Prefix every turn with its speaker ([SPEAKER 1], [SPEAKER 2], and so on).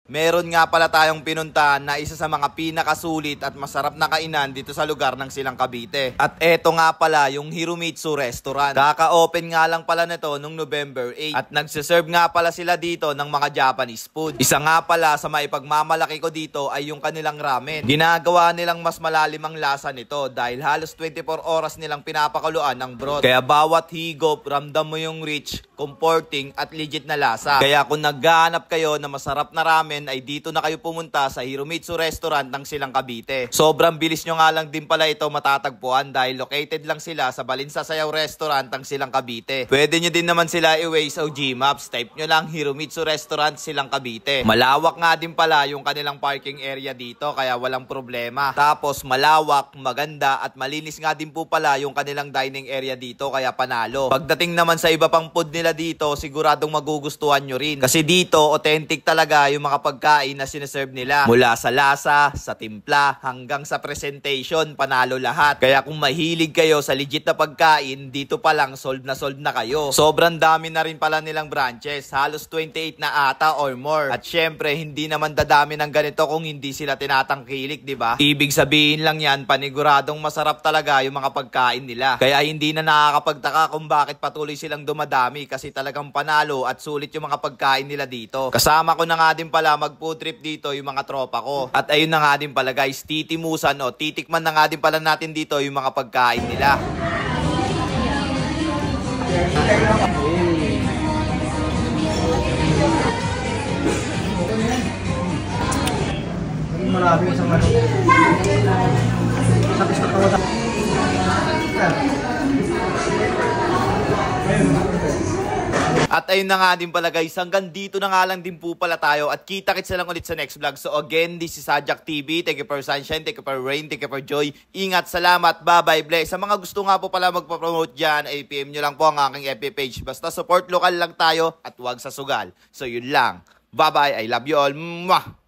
[SPEAKER 1] Meron nga pala tayong pinuntahan na isa sa mga pinakasulit at masarap na kainan dito sa lugar ng Silang Cavite. At eto nga pala yung Hiromitsu Restaurant. Kaka-open nga lang pala nito nung November 8 at nagsiserve nga pala sila dito ng mga Japanese food. Isa nga pala sa maipagmamalaki ko dito ay yung kanilang ramen. Ginagawa nilang mas malalim ang lasa nito dahil halos 24 oras nilang pinapakuluan ng broth. Kaya bawat higop, ramdam mo yung rich, comforting at legit na lasa. Kaya kung naghahanap kayo na masarap na ramen, ay dito na kayo pumunta sa Hiromitsu Restaurant ng Silang Cavite. Sobrang bilis nyo nga lang din pala ito matatagpuan dahil located lang sila sa Balinsa Sayaw Restaurant ng Silang Cavite. Pwede nyo din naman sila i-Waze o Gmaps. Type nyo lang Hiromitsu Restaurant Silang Cavite. Malawak nga din pala yung kanilang parking area dito kaya walang problema. Tapos malawak, maganda at malinis nga din po pala yung kanilang dining area dito kaya panalo. Pagdating naman sa iba pang food nila dito, siguradong magugustuhan nyo rin. Kasi dito, authentic talaga yung mga pagkain na sineserve nila. Mula sa lasa, sa timpla, hanggang sa presentation, panalo lahat. Kaya kung mahilig kayo sa legit na pagkain, dito pa lang solve na kayo. Sobrang dami na rin pala nilang branches. Halos 28 na ata or more. At syempre, hindi naman dadami ng ganito kung hindi sila tinatangkilik, di ba? Ibig sabihin lang yan, paniguradong masarap talaga yung mga pagkain nila. Kaya hindi na nakakapagtaka kung bakit patuloy silang dumadami kasi talagang panalo at sulit yung mga pagkain nila dito. Kasama ko na nga din pala mag-food trip dito yung mga tropa ko. At ayun na nga din pala guys, titimusan o titikman na nga din pala natin dito yung mga pagkain nila.
[SPEAKER 2] Maraming isang ano. Tapos na kawasan.
[SPEAKER 1] At ayun na nga din pala guys, hanggang dito na nga lang din po pala tayo at kita-kits na lang ulit sa next vlog. So again, this is Sajak TV. Thank you for sunshine, thank you for rain, thank you for joy. Ingat, salamat, bye-bye, bless. Sa mga gusto nga po pala magpa-promote dyan, ay PM nyo lang po ang aking FB page. Basta support lokal lang tayo at huwag sa sugal. So yun lang. Bye-bye, I love you all. Mwah!